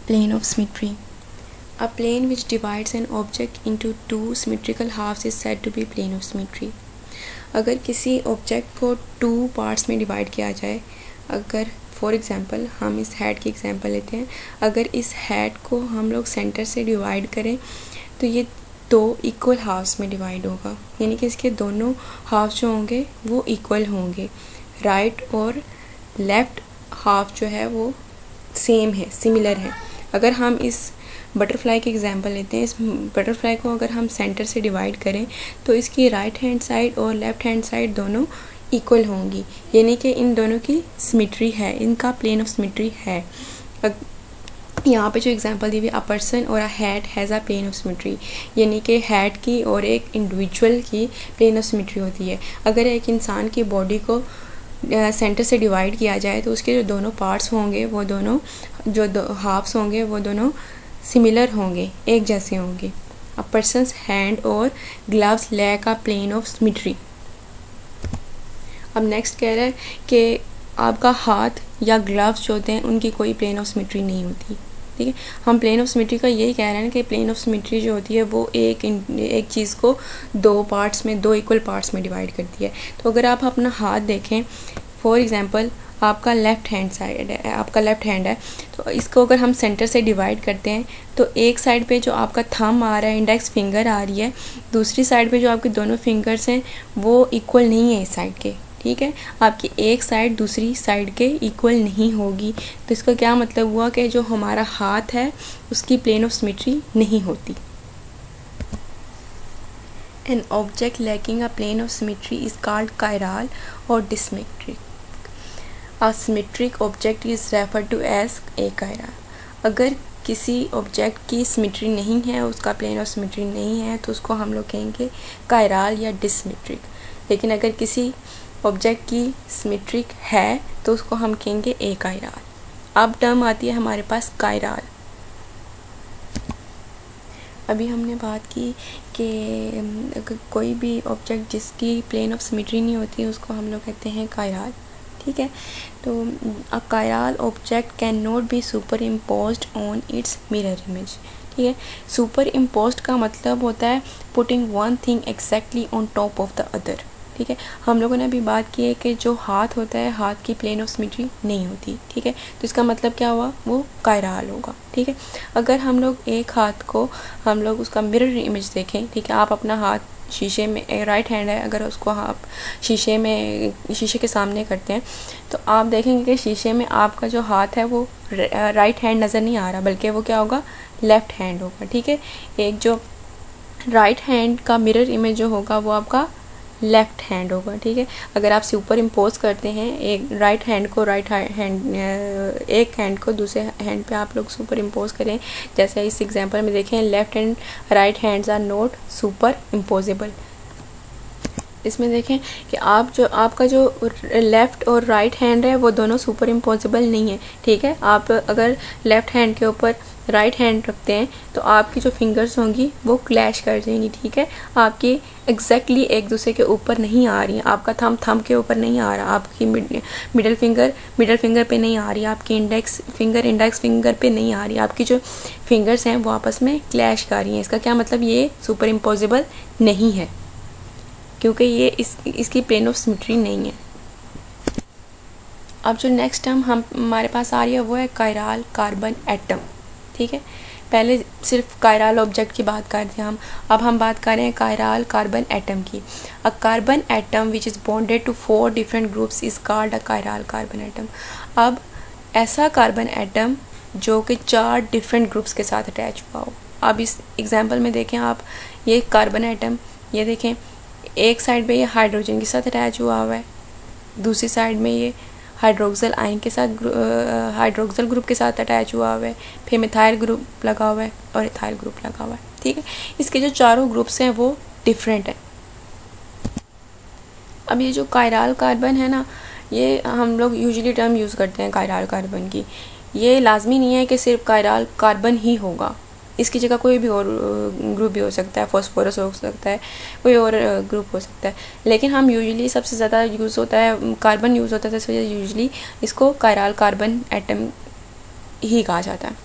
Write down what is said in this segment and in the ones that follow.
Plane of symmetry. A plane which divides an object into two symmetrical halves is said to be plane of symmetry. अगर किसी object को two parts में divide किया जाए, अगर for example हम इस हेड की एग्ज़ाम्पल लेते हैं, अगर इस हेड को हम लोग सेंटर से डिवाइड करें तो ये दो इक्वल हाफ्स में डिवाइड होगा, यानी कि इसके दोनों हाफ्स जो होंगे वो इक्वल होंगे। राइट और लेफ़्ट हाफ जो है वो सेम है, सिमिलर है। अगर हम इस बटरफ्लाई की एग्जांपल लेते हैं, इस बटरफ्लाई को अगर हम सेंटर से डिवाइड करें तो इसकी राइट हैंड साइड और लेफ़्ट हैंड साइड दोनों इक्वल होंगी, यानी कि इन दोनों की सिमेट्री है, इनका प्लेन ऑफ सिमेट्री है। यहाँ पे जो एग्जांपल दी हुई अ पर्सन और a hat has a plane of symmetry, यानी कि हैट की और एक इंडिविजुअल की प्लेन ऑफ सिमेट्री होती है। अगर एक इंसान की बॉडी को सेंटर से डिवाइड किया जाए तो उसके जो दोनों पार्ट्स होंगे वो दोनों जो हाफ्स होंगे वो दोनों सिमिलर होंगे, एक जैसे होंगे। अ पर्सनस हैंड और gloves lack a plane of symmetry. अब नेक्स्ट कह रहा है कि आपका हाथ या ग्लव्स जो होते हैं उनकी कोई प्लेन ऑफ सिमेट्री नहीं होती। ठीक है, हम प्लेन ऑफ सिमेट्री का यही कह रहे हैं कि प्लेन ऑफ सिमेट्री जो होती है वो एक चीज़ को दो पार्ट्स में, दो इक्वल पार्ट्स में डिवाइड करती है। तो अगर आप अपना हाथ देखें, फॉर एग्जांपल आपका लेफ़्ट हैंड है, तो इसको अगर हम सेंटर से डिवाइड करते हैं तो एक साइड पे जो आपका थंब आ रहा है, इंडेक्स फिंगर आ रही है, दूसरी साइड पे जो आपके दोनों फिंगर्स हैं वो इक्वल नहीं है इस साइड के। ठीक है, आपकी एक साइड दूसरी साइड के इक्वल नहीं होगी, तो इसका क्या मतलब हुआ कि जो हमारा हाथ है उसकी प्लेन ऑफ सिमेट्री नहीं होती। An object lacking a plane of symmetry is called chiral और dissymmetric. A symmetric object is referred to as a chiral. अगर किसी ऑब्जेक्ट की सिमेट्री नहीं है, उसका प्लेन ऑफ सिमेट्री नहीं है, तो उसको हम लोग कहेंगे कायराल या डिसमेट्रिक। लेकिन अगर किसी ऑब्जेक्ट की सिमेट्रिक है तो उसको हम कहेंगे ए कायराल। अब टर्म आती है हमारे पास कायराल। अभी हमने बात की कि अगर कोई भी ऑब्जेक्ट जिसकी प्लेन ऑफ सिमेट्री नहीं होती उसको हम लोग कहते हैं कायराल। ठीक है, तो a chiral object can not be super imposed on its mirror image. ठीक है, सुपर इम्पोज्ड का मतलब होता है putting one thing exactly on top of the other. ठीक है, हम लोगों ने अभी बात की है कि जो हाथ होता है, हाथ की प्लेन ऑफ सिमेट्री नहीं होती। ठीक है, तो इसका मतलब क्या हुआ, वो कायराल होगा। ठीक है, अगर हम लोग एक हाथ को हम लोग उसका मिरर इमेज देखें, ठीक है, आप अपना हाथ शीशे में, राइट हैंड है, अगर उसको आप शीशे के सामने करते हैं तो आप देखेंगे कि शीशे में आपका जो हाथ है वो राइट हैंड नज़र नहीं आ रहा, बल्कि वो क्या होगा, लेफ़्ट हैंड होगा। ठीक है, एक जो राइट हैंड का मिरर इमेज जो होगा वो आपका लेफ़्ट हैंड होगा। ठीक है, अगर आप सुपर इम्पोज करते हैं एक राइट हैंड को एक हैंड को दूसरे हैंड पे आप लोग सुपर इम्पोज करें, जैसे इस एग्जांपल में देखें, left and right hands are not superimposable. इसमें देखें कि आपका जो लेफ़्ट और राइट हैंड है वो दोनों सुपर इम्पोजेबल नहीं है। ठीक है, आप अगर लेफ़्ट हैंड के ऊपर राइट हैंड रखते हैं तो आपकी जो फिंगर्स होंगी वो क्लैश कर जाएंगी। ठीक है, आपकी एग्जैक्टली एक दूसरे के ऊपर नहीं आ रही है, आपका थंब के ऊपर नहीं आ रहा, आपकी मिडल फिंगर पे नहीं आ रही, आपकी इंडेक्स फिंगर पे नहीं आ रही, आपकी जो फिंगर्स हैं वो आपस में क्लैश कर रही हैं। इसका क्या मतलब, ये सुपर इम्पोजेबल नहीं है क्योंकि ये इसकी प्लेन ऑफ सिमेट्री नहीं है। अब जो नेक्स्ट टर्म हमारे पास आ रही है वो है कायराल कार्बन एटम। ठीक है, पहले सिर्फ कायराल ऑब्जेक्ट की बात कर रहे हैं अब हम बात कर रहे हैं कायराल कार्बन एटम की। A carbon atom which is bonded to 4 different groups is called a chiral carbon atom. अब ऐसा कार्बन एटम जो कि 4 डिफरेंट ग्रुप्स के साथ अटैच हुआ हो। अब इस एग्जांपल में देखें आप, ये कार्बन एटम, ये देखें एक साइड पे ये हाइड्रोजन के साथ अटैच हुआ है, दूसरी साइड में ये हाइड्रोक्सल आयन के साथ हाइड्रोक्सल ग्रुप के साथ अटैच हुआ है, फिर मिथाइल ग्रुप लगा हुआ है और इथाइल ग्रुप लगा हुआ है। ठीक है, इसके जो चारों ग्रुप्स हैं वो डिफरेंट हैं। अब ये जो कायराल कार्बन है ना, ये हम लोग यूजुअली टर्म यूज़ करते हैं कायराल कार्बन की। ये लाजमी नहीं है कि सिर्फ कायराल कार्बन ही होगा, इसकी जगह कोई भी और ग्रुप भी हो सकता है, फॉस्फोरस हो सकता है, कोई और ग्रुप हो सकता है, लेकिन हम यूजुअली सबसे ज़्यादा यूज़ होता है कार्बन यूज़ होता है, तो इस वजह यूजुअली इसको कायराल कार्बन एटम ही कहा जाता है।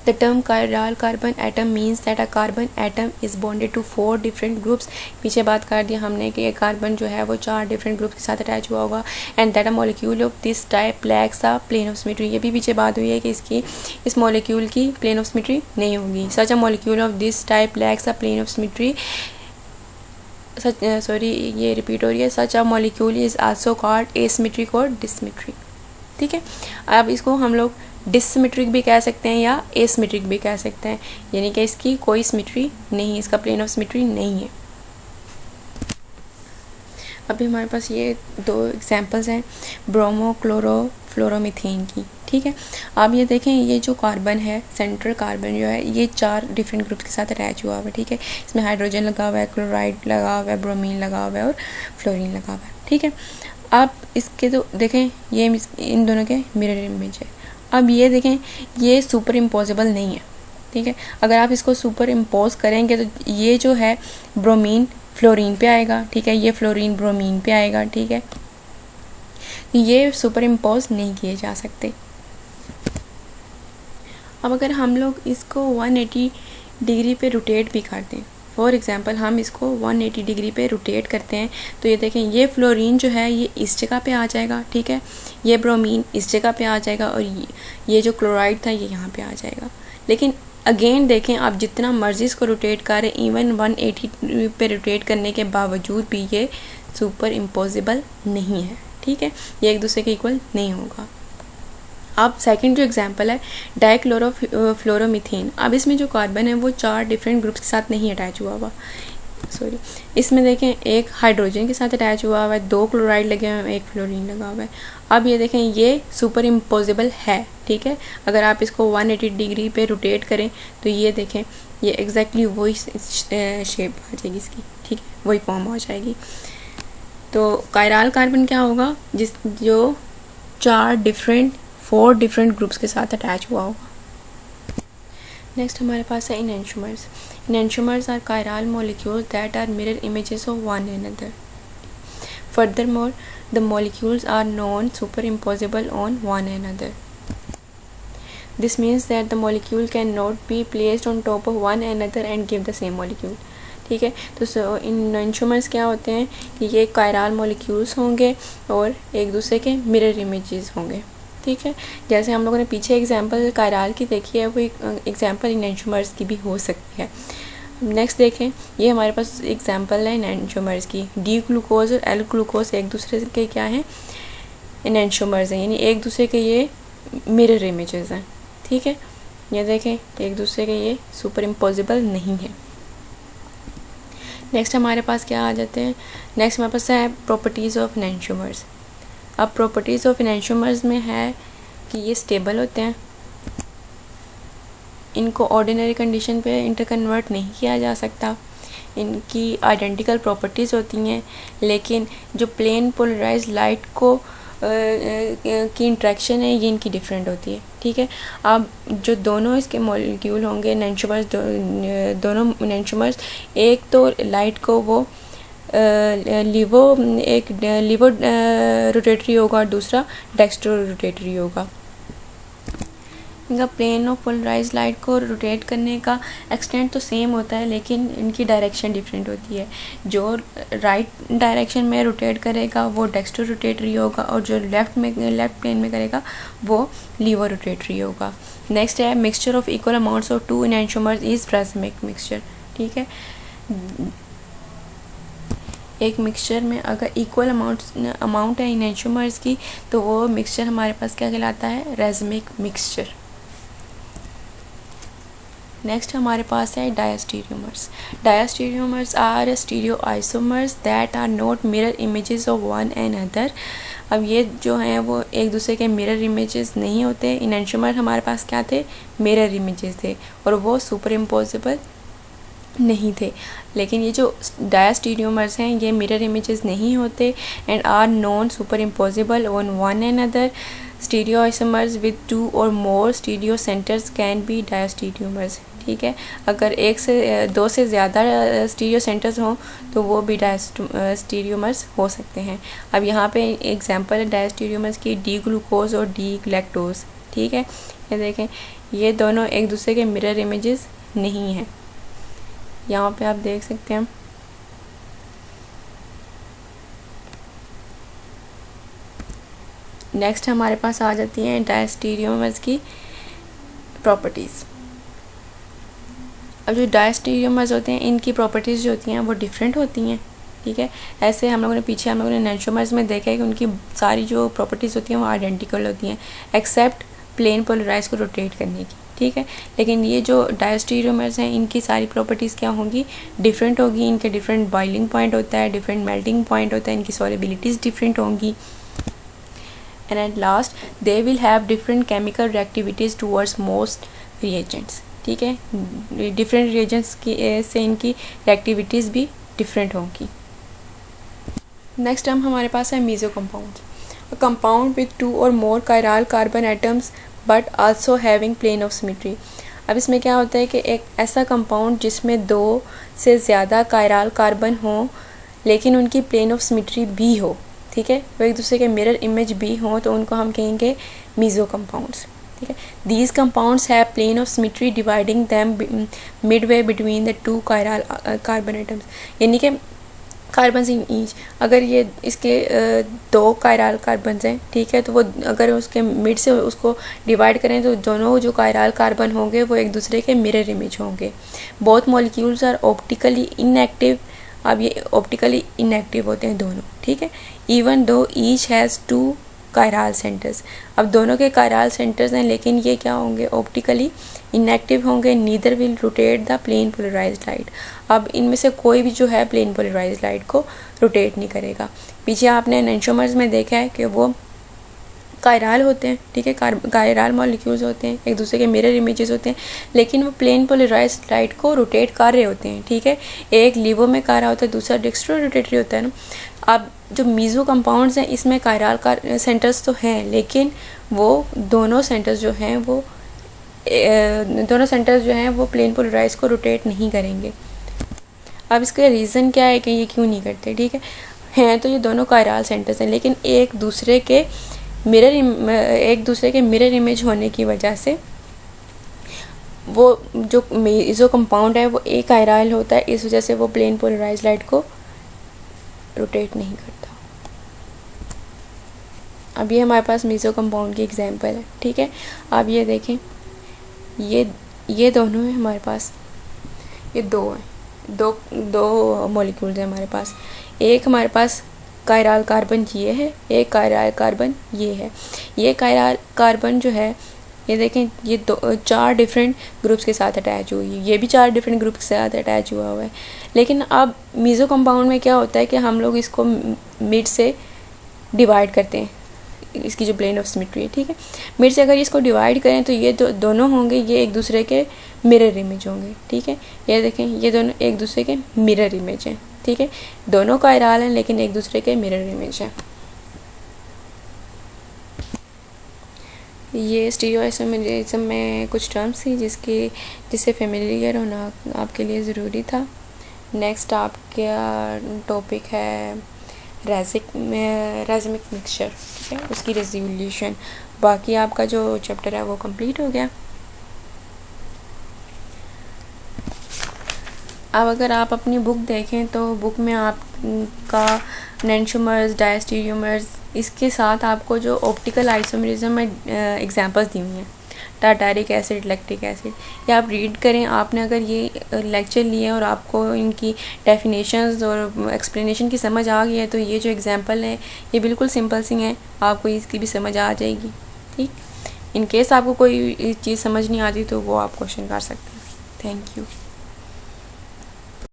The term chiral carbon atom means that a carbon atom is bonded to 4 different groups. पीछे बात कर दिया हमने कि कार्बन जो है वो 4 डिफरेंट ग्रुप के साथ अटैच हुआ होगा. And that a molecule of this type lacks a plane of symmetry. ये भी पीछे बात हुई है कि इस मॉलिक्यूल की प्लेन ऑफ सिमेट्री नहीं होगी. Such a molecule of this type lacks a plane of symmetry. ये रिपीट हो रही है. Such a molecule is also called asymmetric और डिसमेट्रिक. ठीक है, अब इसको हम लोग डिसमेट्रिक भी कह सकते हैं या एसिमेट्रिक भी कह सकते हैं, यानी कि इसकी कोई सिमेट्री नहीं, इसका प्लेन ऑफ सिमेट्री नहीं है. अभी हमारे पास ये 2 एग्जांपल्स हैं ब्रोमो क्लोरो फ्लोरोमीथेन की. ठीक है, आप ये देखें, ये जो कार्बन है, सेंट्रल कार्बन जो है, ये 4 डिफरेंट ग्रुप्स के साथ अटैच हुआ हुआ है. ठीक है, इसमें हाइड्रोजन लगा हुआ है, क्लोराइड लगा हुआ है, ब्रोमीन लगा हुआ है और फ्लोरीन लगा हुआ है. ठीक है, आप इसके तो देखें, ये इन दोनों के मिरर इमेज है. अब ये देखें, ये सुपर इम्पोजिबल नहीं है. ठीक है, अगर आप इसको सुपर इम्पोज करेंगे तो ये जो है ब्रोमीन फ्लोरीन पे आएगा. ठीक है, ये फ्लोरीन ब्रोमीन पे आएगा. ठीक है, ये सुपर इम्पोज नहीं किए जा सकते. अब अगर हम लोग इसको 180 डिग्री पे रोटेट भी कर दें, फॉर एग्जांपल हम इसको 180 डिग्री पे रोटेट करते हैं, तो ये देखें, ये फ्लोरीन जो है ये इस जगह पे आ जाएगा. ठीक है, ये ब्रोमीन इस जगह पे आ जाएगा और ये जो क्लोराइड था ये यहाँ पे आ जाएगा. लेकिन अगेन देखें, आप जितना मर्जी इसको रोटेट करें, इवन 180 पे रोटेट करने के बावजूद भी ये सुपर इम्पोजिबल नहीं है. ठीक है, ये एक दूसरे के इक्वल नहीं होगा. अब सेकंड जो एग्जांपल है डाइक्लोरो फ्लोरोमीथेन. अब इसमें जो कार्बन है वो 4 डिफरेंट ग्रुप्स के साथ नहीं अटैच हुआ. इसमें देखें, एक हाइड्रोजन के साथ अटैच हुआ हुआ है, 2 क्लोराइड लगे हुए हैं, 1 फ्लोरीन लगा हुआ है. अब ये देखें, ये सुपर इम्पोजिबल है. ठीक है, अगर आप इसको 180 डिग्री पे रोटेट करें तो ये देखें, ये एग्जैक्टली वही शेप आ जाएगी इसकी. ठीक है, वही फॉर्म आ जाएगी. तो कायरल कार्बन क्या होगा, जो 4 डिफरेंट ग्रुप्स के साथ अटैच हुआ होगा. नेक्स्ट हमारे पास है इनैंशोमर्स. इनैंशोमर्स are chiral molecules that are mirror images of one another. Furthermore, the molecules are non-superimposable on one another. This means that the molecule cannot be placed on top of one another and give the same molecule. ठीक है, तो इनैंशोमर्स क्या होते हैं कि ये chiral molecules होंगे और एक दूसरे के मिरर इमेजेस होंगे. ठीक है, जैसे हम लोगों ने पीछे एग्जांपल कायरल की देखी है, वो एग्जांपल इनैंशोमर्स की भी हो सकती है. नेक्स्ट देखें, ये हमारे पास एग्जांपल है इनैंशोमर्स की. डी ग्लूकोज और एल ग्लूकोज एक दूसरे के क्या हैं, इनैंशोमर्स हैं, यानी एक दूसरे के ये मिरर इमेजेस हैं. ठीक है, ये देखें, एक दूसरे के ये सुपर इम्पोजिबल नहीं है. नेक्स्ट हमारे पास क्या आ जाते हैं, नेक्स्ट हमारे पास है प्रॉपर्टीज़ ऑफ इनैंशोमर्स. अब प्रॉपर्टीज़ ऑफ इनैंशोमर्स में है कि ये स्टेबल होते हैं, इनको ऑर्डिनरी कंडीशन पे इंटरकन्वर्ट नहीं किया जा सकता, इनकी आइडेंटिकल प्रॉपर्टीज़ होती हैं, लेकिन जो प्लेन पोलराइज्ड लाइट को की इंट्रैक्शन है ये इनकी डिफरेंट होती है. ठीक है, अब जो दोनों इसके मॉलिक्यूल होंगे इनैंशोमर्स, दोनों इनैंशोमर्स, एक तो लाइट को वो लिवो रोटेटरी होगा और दूसरा डेक्स्ट्रो रोटेटरी होगा. इनका प्लेन ऑफ पोलराइज्ड लाइट को रोटेट करने का एक्सटेंट तो सेम होता है, लेकिन इनकी डायरेक्शन डिफरेंट होती है. जो राइट डायरेक्शन में रोटेट करेगा वो डेक्स्ट्रो रोटेटरी होगा और जो लेफ़्ट प्लेन में करेगा वो लीवो रोटेटरी होगा. नेक्स्ट है mixture of equal amounts of 2 enantiomers is racemic mixture. ठीक है, एक मिक्सचर में अगर इक्वल अमाउंट है इनैंशोमर्स की तो वो मिक्सचर हमारे पास क्या कहलाता है, रैज़मिक मिक्सचर. नेक्स्ट हमारे पास है diastereomers. Diastereomers are stereoisomers that are not mirror images of one and other. अब ये जो हैं वो एक दूसरे के मिरर इमेजेस नहीं होते. इनैंशोमर हमारे पास क्या थे, मिरर इमेजेस थे और वो सुपर इम्पोजिबल नहीं थे. लेकिन ये जो डायस्टीरियोमर्स हैं ये मिरर इमेजेस नहीं होते and are non super impossible on one and other. Stereoisomers with 2 or more stereo centres can be diastereomers. ठीक है, अगर 2 से ज़्यादा स्टीरियो सेंटर्स हों तो वो भी डायस्टीरियोमर्स हो सकते हैं. अब यहाँ पे एग्जांपल है डायस्टीरियोमर्स की डी ग्लूकोज और डी लैक्टोज. ठीक है, ये देखें, ये दोनों एक दूसरे के मिरर इमेजेस नहीं हैं। यहाँ पे आप देख सकते हैं। नेक्स्ट हमारे पास आ जाती हैं डायस्टीरियोमर्स की प्रॉपर्टीज़। अब जो डायस्टीरियोमर्स होते हैं इनकी प्रॉपर्टीज़ जो होती हैं वो डिफरेंट होती हैं, ठीक है। ऐसे हम लोगों ने एनेंटियोमर्स में देखा है कि उनकी सारी जो प्रॉपर्टीज़ होती हैं वो आइडेंटिकल होती हैं एक्सेप्ट प्लेन पोलराइज को रोटेट करने की, ठीक है। लेकिन ये जो डायस्टीरियोमर्स हैं इनकी सारी प्रॉपर्टीज़ क्या होंगी, डिफरेंट होगी। इनके डिफरेंट बॉइलिंग पॉइंट होता है, डिफरेंट मेल्टिंग पॉइंट होता है, इनकी सॉल्युबिलिटीज़ डिफरेंट होंगी। And at last they will have different chemical reactivities towards most reagents, ठीक है। डिफरेंट रिएजेंट्स की से इनकी रिएक्टिविटीज़ भी डिफरेंट होंगी। नेक्स्ट टर्म हमारे पास है meso compound. A compound with 2 or more chiral carbon atoms but also having plane of symmetry. अब इसमें क्या होता है कि एक ऐसा कंपाउंड जिसमें 2 से ज़्यादा कायरल कार्बन हो लेकिन उनकी प्लेन ऑफ सिमेट्री भी हो, ठीक है, वो एक दूसरे के मिरर इमेज भी हों, तो उनको हम कहेंगे मीज़ो कंपाउंड्स, ठीक है। These compounds have plane of symmetry dividing them midway between the 2 chiral carbon atoms, यानी कि कार्बन इन ईच। अगर ये इसके 2 कायरल कार्बन हैं, ठीक है, तो वो अगर उसके मिड से उसको डिवाइड करें तो दोनों जो कायरल कार्बन होंगे वो एक दूसरे के मिरर इमेज होंगे। Both molecules are optically inactive. अब ये ऑप्टिकली इनएक्टिव होते हैं दोनों, ठीक है। Even though each has 2 chiral centres. अब दोनों के कायरल सेंटर्स हैं लेकिन ये क्या होंगे, ऑप्टिकली इनएक्टिव होंगे। Neither will rotate the plane polarized light. अब इनमें से कोई भी जो है प्लेन पोलराइज्ड लाइट को रोटेट नहीं करेगा। पीछे आपने एनेंटियोमर्स में देखा है कि वो कायरल होते हैं, ठीक है, कायरल मॉलिक्यूल्स होते हैं, एक दूसरे के मिरर इमेजेस होते हैं, लेकिन वो प्लेन पोलराइज्ड लाइट को रोटेट कर रहे होते हैं, ठीक है। एक लीवो में कर रहा होता है, दूसरा डेक्स्ट्रो रोटेटरी होता है ना। अब जो मीज़ो कंपाउंड्स हैं इसमें कायरल का सेंटर्स तो हैं लेकिन वो दोनों सेंटर्स जो हैं वो प्लेन पोलराइज को रोटेट नहीं करेंगे। अब इसका रीज़न क्या है कि ये क्यों नहीं करते, ठीक है। हैं तो ये दोनों कायरल सेंटर्स हैं लेकिन एक दूसरे के मिरर इमेज होने की वजह से वो जो मीज़ो कंपाउंड है वो एक कायरल होता है, इस वजह से वो प्लेन पोलराइज लाइट को रोटेट नहीं करता। अब ये हमारे पास मीज़ो कंपाउंड की एग्जांपल है, ठीक है। अब ये देखें, ये दोनों हैं हमारे पास, ये दो हैं, दो मॉलिक्यूल्स हैं हमारे पास। एक हमारे पास कायरल कार्बन ये है, एक कायरल कार्बन ये है। ये कायरल कार्बन जो है ये देखें, ये 4 डिफरेंट ग्रुप्स के साथ अटैच हुई है, ये भी 4 डिफरेंट ग्रुप के साथ अटैच हुआ है। लेकिन अब मीज़ो कंपाउंड में क्या होता है कि हम लोग इसको मिड से डिवाइड करते हैं, इसकी जो प्लेन ऑफ सिमेट्री है, ठीक है। मिड से अगर इसको डिवाइड करें तो ये दोनों होंगे, ये एक दूसरे के मिरर इमेज होंगे, ठीक है। ये देखें, ये दोनों एक दूसरे के मिरर इमेज हैं, ठीक है। दोनों कायरल हैं लेकिन एक दूसरे के मिरर इमेज हैं। ये स्टीरियोइसोमेरिज्म में कुछ टर्म्स थी जिससे फेमिलियर होना आपके लिए ज़रूरी था। नेक्स्ट आपका टॉपिक है रेज़मिक मिक्सचर, ठीक है, उसकी रेज़ोल्यूशन। बाकी आपका जो चैप्टर है वो कंप्लीट हो गया। अब अगर आप अपनी बुक देखें तो बुक में आपका एनेंटियोमर्स, डायस्टीरियोमर्स, इसके साथ आपको जो ऑप्टिकल आइसोमेरिज्म में एग्जांपल्स दी हुई हैं, टार्टारिक एसिड, लैक्टिक एसिड, ये आप रीड करें। आपने अगर ये लेक्चर लिए और आपको इनकी डेफिनेशंस और एक्सप्लेनेशन की समझ आ गई है तो ये जो एग्जांपल है ये बिल्कुल सिंपल सी हैं, आपको इसकी भी समझ आ जाएगी, ठीक। इन केस आपको कोई चीज़ समझ नहीं आती तो वो आप क्वेश्चन कर सकते हैं। Thank you.